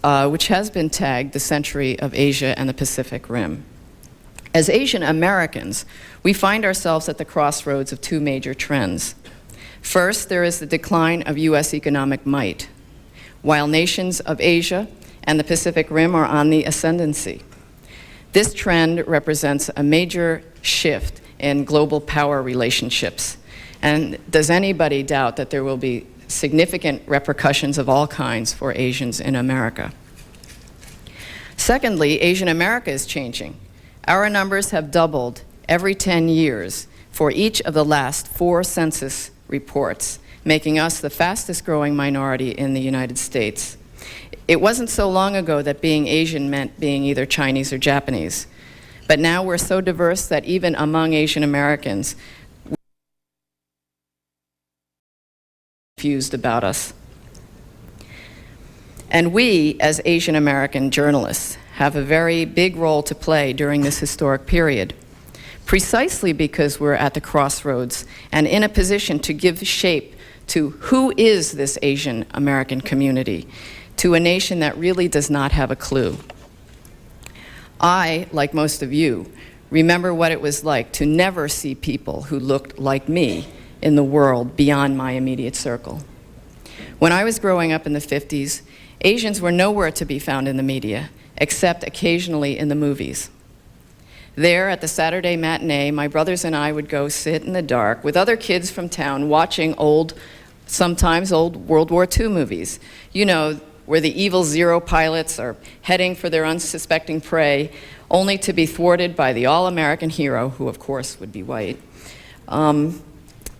which has been tagged the century of Asia and the Pacific Rim. As Asian Americans, we find ourselves at the crossroads of two major trends. First, there is the decline of US economic might, while nations of Asia and the Pacific Rim are on the ascendancy. This trend represents a major shift in global power relationships. And does anybody doubt that there will be significant repercussions of all kinds for Asians in America? Secondly, Asian America is changing. Our numbers have doubled every 10 years for each of the last 4 census reports, making us the fastest growing minority in the United States. It wasn't so long ago that being Asian meant being either Chinese or Japanese. But now we're so diverse that even among Asian Americans, we're confused about us. And we, as Asian American journalists, have a very big role to play during this historic period, precisely because we're at the crossroads and in a position to give shape to who is this Asian American community, to a nation that really does not have a clue. I, like most of you, remember what it was like to never see people who looked like me in the world beyond my immediate circle. When I was growing up in the 50s, Asians were nowhere to be found in the media, except occasionally in the movies. There, at the Saturday matinee, my brothers and I would go sit in the dark with other kids from town watching sometimes old World War II movies. You know, where the evil Zero pilots are heading for their unsuspecting prey, only to be thwarted by the all-American hero, who of course would be white.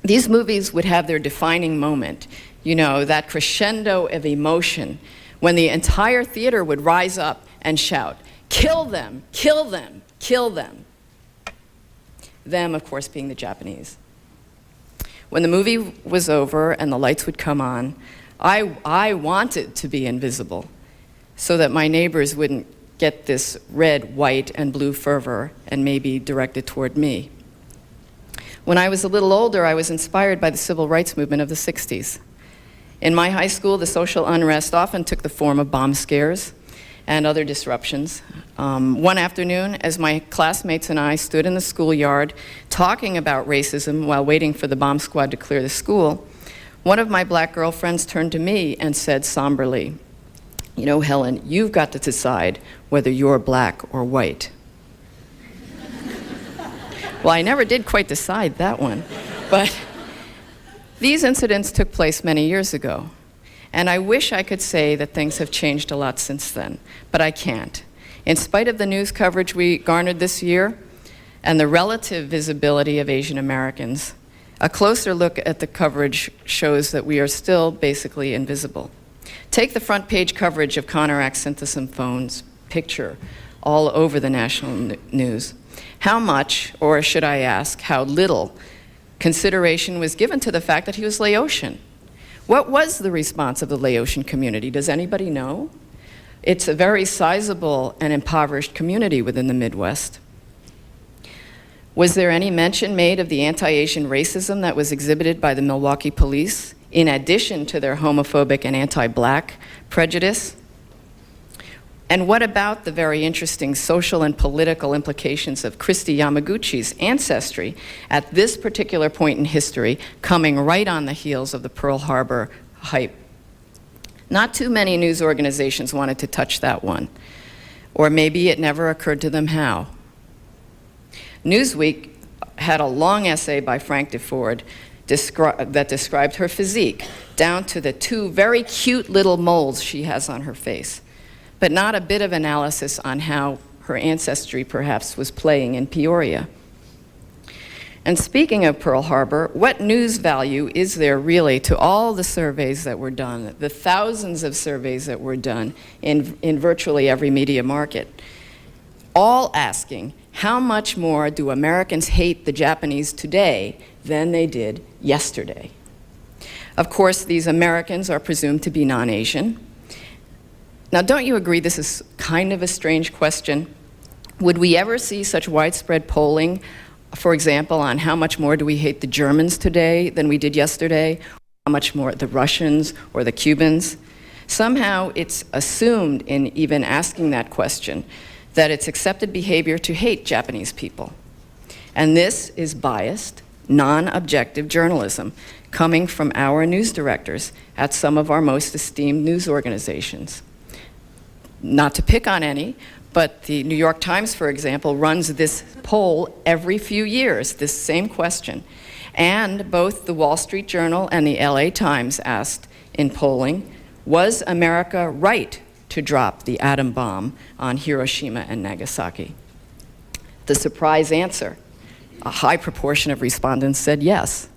These movies would have their defining moment, you know, that crescendo of emotion, when the entire theater would rise up and shout, "Kill them, kill them, kill them." Them, of course, being the Japanese. When the movie was over and the lights would come on, I wanted to be invisible so that my neighbors wouldn't get this red, white, and blue fervor and maybe direct it toward me. When I was a little older, I was inspired by the civil rights movement of the 60s. In my high school, the social unrest often took the form of bomb scares and other disruptions. One afternoon, as my classmates and I stood in the schoolyard talking about racism while waiting for the bomb squad to clear the school, one of my black girlfriends turned to me and said somberly, "You know, Helen, you've got to decide whether you're black or white." Well, I never did quite decide that one, but these incidents took place many years ago. And I wish I could say that things have changed a lot since then, but I can't. In spite of the news coverage we garnered this year and the relative visibility of Asian Americans, a closer look at the coverage shows that we are still basically invisible. Take the front page coverage of Conorak Synthesophone's picture all over the national news. How much, or should I ask, how little, consideration was given to the fact that he was Laotian? What was the response of the Laotian community? Does anybody know? It's a very sizable and impoverished community within the Midwest. Was there any mention made of the anti-Asian racism that was exhibited by the Milwaukee police, in addition to their homophobic and anti-black prejudice? And what about the very interesting social and political implications of Kristi Yamaguchi's ancestry at this particular point in history, coming right on the heels of the Pearl Harbor hype? Not too many news organizations wanted to touch that one, or maybe it never occurred to them how. Newsweek had a long essay by Frank DeFord that described her physique, down to the 2 very cute little moles she has on her face, but not a bit of analysis on how her ancestry perhaps was playing in Peoria. And speaking of Pearl Harbor, what news value is there really to all the surveys that were done, the thousands of surveys that were done in virtually every media market, all asking, how much more do Americans hate the Japanese today than they did yesterday? Of course, these Americans are presumed to be non-Asian. Now, don't you agree this is kind of a strange question? Would we ever see such widespread polling, for example, on how much more do we hate the Germans today than we did yesterday? How much more the Russians or the Cubans? Somehow it's assumed in even asking that question that it's accepted behavior to hate Japanese people. And this is biased, non-objective journalism coming from our news directors at some of our most esteemed news organizations. Not to pick on any, but the New York Times, for example, runs this poll every few years, this same question. And both the Wall Street Journal and the LA Times asked in polling, was America right to drop the atom bomb on Hiroshima and Nagasaki? The surprise answer, a high proportion of respondents said yes.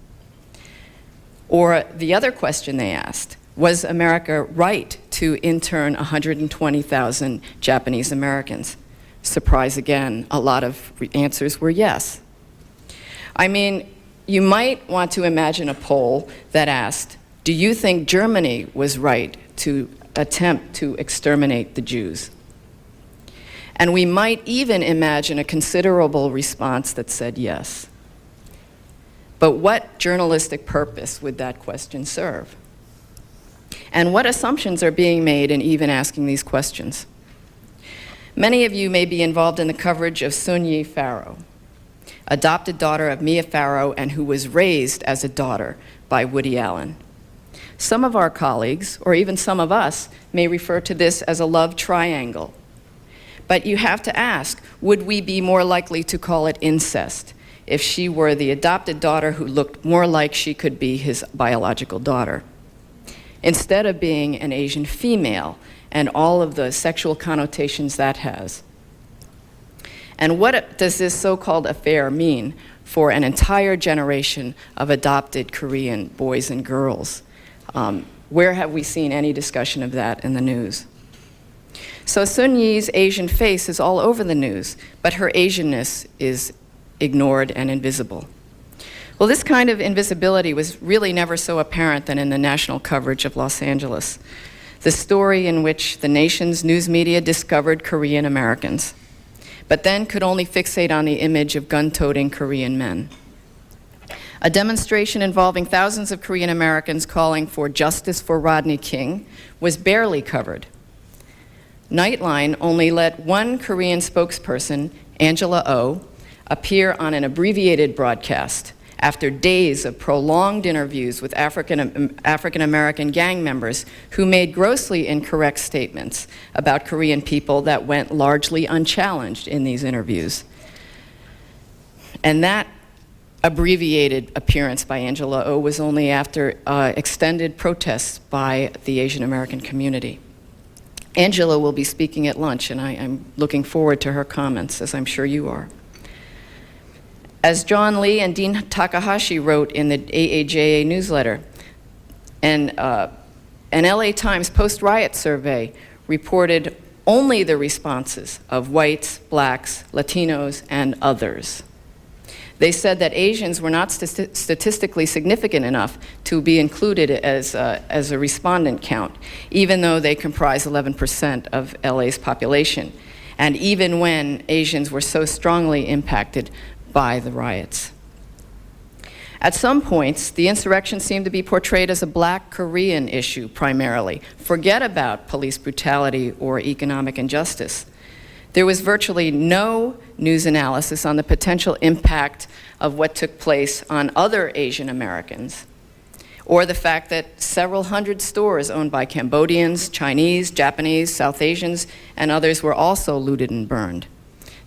Or the other question they asked, was America right to intern 120,000 Japanese Americans? Surprise again, a lot of answers were yes. I mean, you might want to imagine a poll that asked, do you think Germany was right to attempt to exterminate the Jews? And we might even imagine a considerable response that said yes. But what journalistic purpose would that question serve? And what assumptions are being made in even asking these questions? Many of you may be involved in the coverage of Sun-Yi Farrow, adopted daughter of Mia Farrow and who was raised as a daughter by Woody Allen. Some of our colleagues, or even some of us, may refer to this as a love triangle. But you have to ask, would we be more likely to call it incest if she were the adopted daughter who looked more like she could be his biological daughter, instead of being an Asian female and all of the sexual connotations that has? And what does this so-called affair mean for an entire generation of adopted Korean boys and girls? Where have we seen any discussion of that in the news? So Sun-Yi's Asian face is all over the news, but her Asianness is ignored and invisible. Well, this kind of invisibility was really never so apparent than in the national coverage of Los Angeles, the story in which the nation's news media discovered Korean Americans, but then could only fixate on the image of gun-toting Korean men. A demonstration involving thousands of Korean Americans calling for justice for Rodney King was barely covered. Nightline only let one Korean spokesperson, Angela Oh, appear on an abbreviated broadcast after days of prolonged interviews with African-American gang members who made grossly incorrect statements about Korean people that went largely unchallenged in these interviews. And that abbreviated appearance by Angela Oh was only after extended protests by the Asian American community. Angela will be speaking at lunch, and I'm looking forward to her comments, as I'm sure you are. As John Lee and Dean Takahashi wrote in the AAJA newsletter, an LA Times post-riot survey reported only the responses of whites, blacks, Latinos, and others. They said that Asians were not statistically significant enough to be included as a respondent count, even though they comprise 11% of LA's population, and even when Asians were so strongly impacted by the riots. At some points, the insurrection seemed to be portrayed as a black Korean issue primarily. Forget about police brutality or economic injustice. There was virtually no news analysis on the potential impact of what took place on other Asian Americans, or the fact that several hundred stores owned by Cambodians, Chinese, Japanese, South Asians, and others were also looted and burned.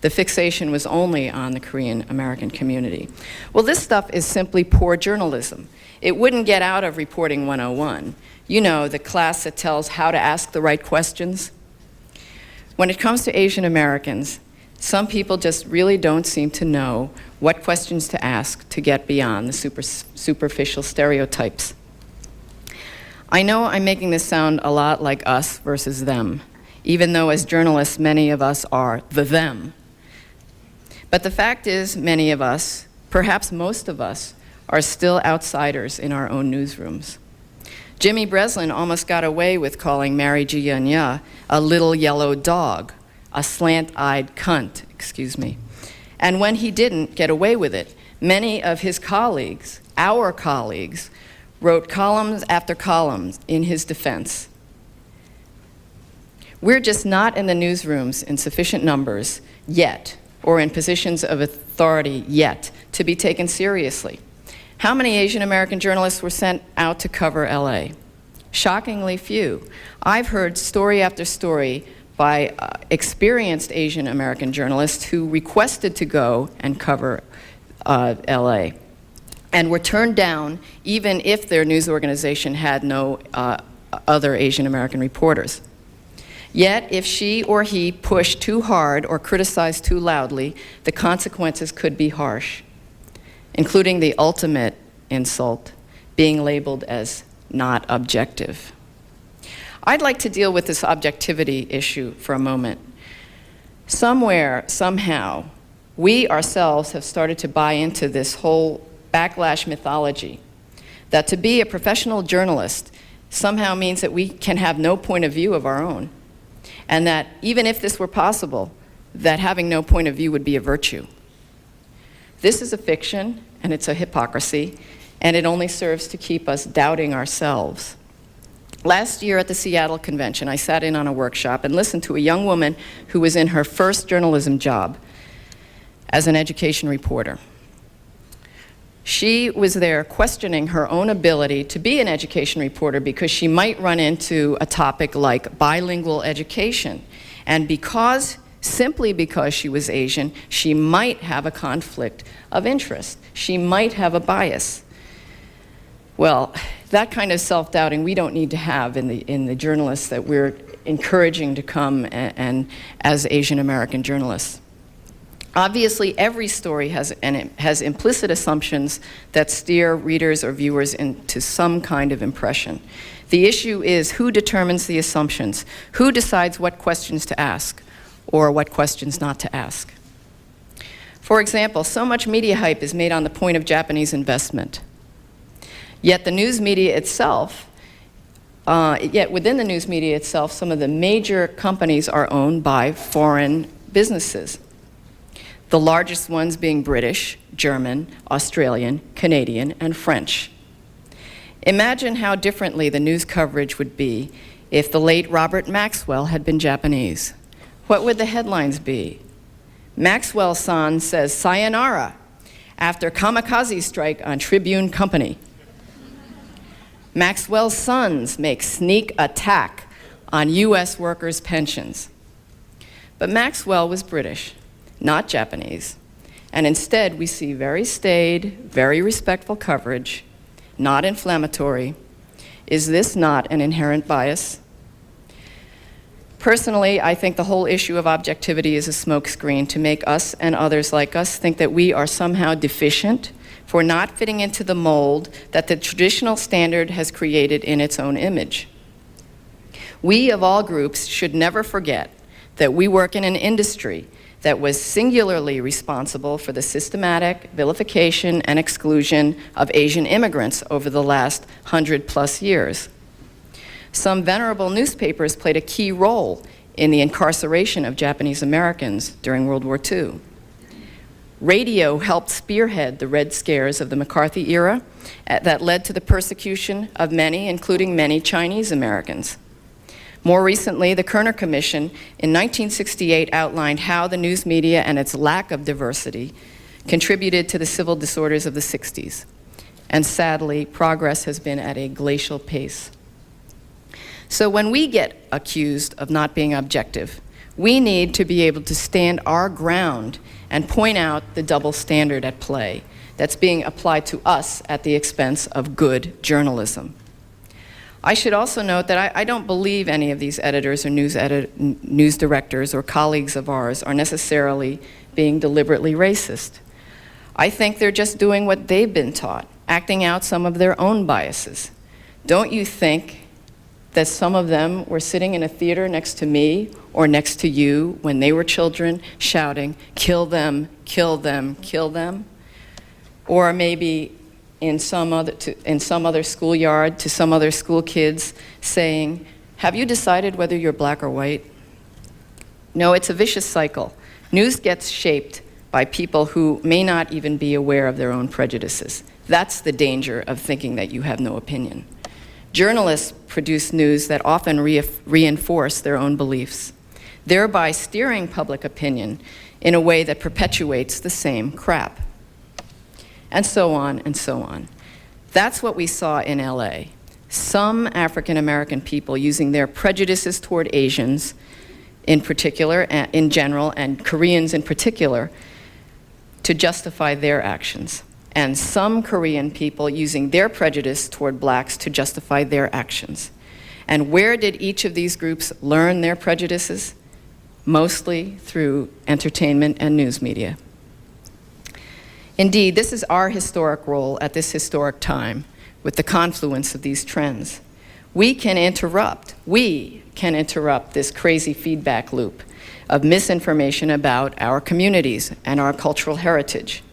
The fixation was only on the Korean American community. Well, this stuff is simply poor journalism. It wouldn't get out of Reporting 101. You know, the class that tells how to ask the right questions. When it comes to Asian Americans, some people just really don't seem to know what questions to ask to get beyond the superficial stereotypes. I know I'm making this sound a lot like us versus them, even though as journalists, many of us are the them. But the fact is, many of us, perhaps most of us, are still outsiders in our own newsrooms. Jimmy Breslin almost got away with calling Mary Jianya a little yellow dog, a slant-eyed cunt, excuse me. And when he didn't get away with it, many of his colleagues, our colleagues, wrote columns after columns in his defense. We're just not in the newsrooms in sufficient numbers yet, or in positions of authority yet, to be taken seriously. How many Asian American journalists were sent out to cover LA? Shockingly few. I've heard story after story by experienced Asian American journalists who requested to go and cover LA and were turned down even if their news organization had no other Asian American reporters. Yet, if she or he pushed too hard or criticized too loudly, the consequences could be harsh, including the ultimate insult, being labeled as not objective. I'd like to deal with this objectivity issue for a moment. Somewhere, somehow, we ourselves have started to buy into this whole backlash mythology that to be a professional journalist somehow means that we can have no point of view of our own, and that even if this were possible, that having no point of view would be a virtue. This is a fiction, and it's a hypocrisy, and it only serves to keep us doubting ourselves. Last year at the Seattle convention, I sat in on a workshop and listened to a young woman who was in her first journalism job as an education reporter. She was there questioning her own ability to be an education reporter because she might run into a topic like bilingual education. And simply because she was Asian, she might have a conflict of interest. She might have a bias. Well, that kind of self-doubting we don't need to have in the journalists that we're encouraging to come and as Asian American journalists. Obviously, every story has implicit assumptions that steer readers or viewers into some kind of impression. The issue is who determines the assumptions, who decides what questions to ask or what questions not to ask. For example, so much media hype is made on the point of Japanese investment. Yet the news media itself, within the news media itself, some of the major companies are owned by foreign businesses. The largest ones being British, German, Australian, Canadian, and French. Imagine how differently the news coverage would be if the late Robert Maxwell had been Japanese. What would the headlines be? Maxwell-san says sayonara after kamikaze strike on Tribune Company. Maxwell's sons make sneak attack on US workers' pensions. But Maxwell was British, not Japanese, and instead we see very staid, very respectful coverage, not inflammatory. Is this not an inherent bias? Personally, I think the whole issue of objectivity is a smokescreen to make us and others like us think that we are somehow deficient for not fitting into the mold that the traditional standard has created in its own image. We, of all groups, should never forget that we work in an industry that was singularly responsible for the systematic vilification and exclusion of Asian immigrants over the last 100+ years. Some venerable newspapers played a key role in the incarceration of Japanese Americans during World War II. Radio helped spearhead the Red Scares of the McCarthy era that led to the persecution of many, including many Chinese Americans. More recently, the Kerner Commission in 1968 outlined how the news media and its lack of diversity contributed to the civil disorders of the 60s. And sadly, progress has been at a glacial pace. So when we get accused of not being objective, we need to be able to stand our ground and point out the double standard at play that's being applied to us at the expense of good journalism. I should also note that I don't believe any of these editors or news directors or colleagues of ours are necessarily being deliberately racist. I think they're just doing what they've been taught, acting out some of their own biases. Don't you think that some of them were sitting in a theater next to me or next to you when they were children shouting, "Kill them, kill them, kill them"? Or maybe in some other schoolyard to some other school kids saying, "Have you decided whether you're black or white?" No, it's a vicious cycle. News gets shaped by people who may not even be aware of their own prejudices. That's the danger of thinking that you have no opinion. Journalists produce news that often reinforce their own beliefs, thereby steering public opinion in a way that perpetuates the same crap. And so on and so on. That's what we saw in LA. Some African American people using their prejudices toward Asians in particular, in general, and Koreans in particular, to justify their actions. And some Korean people using their prejudice toward blacks to justify their actions. And where did each of these groups learn their prejudices? Mostly through entertainment and news media. Indeed, this is our historic role at this historic time with the confluence of these trends. We can interrupt this crazy feedback loop of misinformation about our communities and our cultural heritage.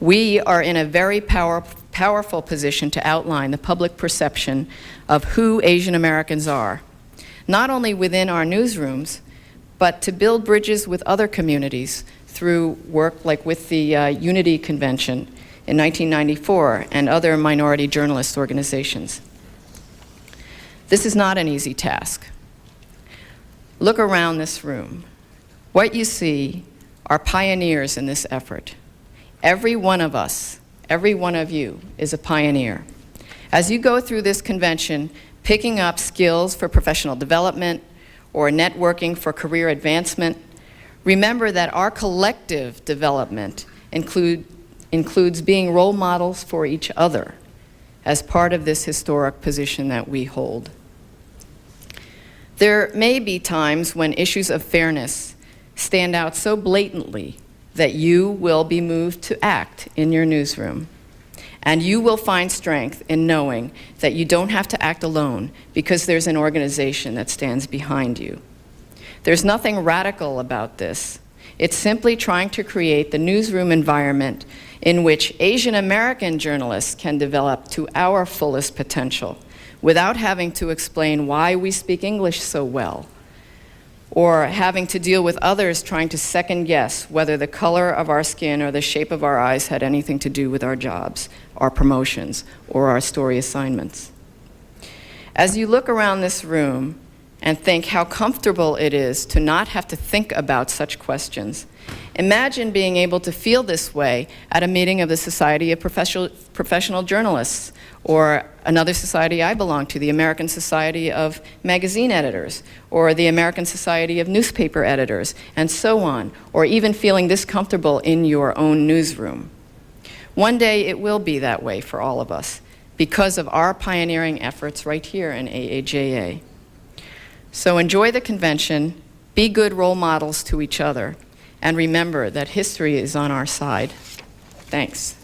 We are in a very powerful position to outline the public perception of who Asian Americans are, not only within our newsrooms, but to build bridges with other communities through work like with the Unity Convention in 1994 and other minority journalist organizations. This is not an easy task. Look around this room. What you see are pioneers in this effort. Every one of us, every one of you is a pioneer. As you go through this convention, picking up skills for professional development or networking for career advancement, remember that our collective development includes being role models for each other as part of this historic position that we hold. There may be times when issues of fairness stand out so blatantly that you will be moved to act in your newsroom. And you will find strength in knowing that you don't have to act alone because there's an organization that stands behind you. There's nothing radical about this. It's simply trying to create the newsroom environment in which Asian American journalists can develop to our fullest potential without having to explain why we speak English so well, or having to deal with others trying to second guess whether the color of our skin or the shape of our eyes had anything to do with our jobs, our promotions, or our story assignments. As you look around this room and think how comfortable it is to not have to think about such questions, imagine being able to feel this way at a meeting of the Society of Professional Journalists, or another society I belong to, the American Society of Magazine Editors, or the American Society of Newspaper Editors, and so on, or even feeling this comfortable in your own newsroom. One day it will be that way for all of us because of our pioneering efforts right here in AAJA. So enjoy the convention, be good role models to each other, and remember that history is on our side. Thanks.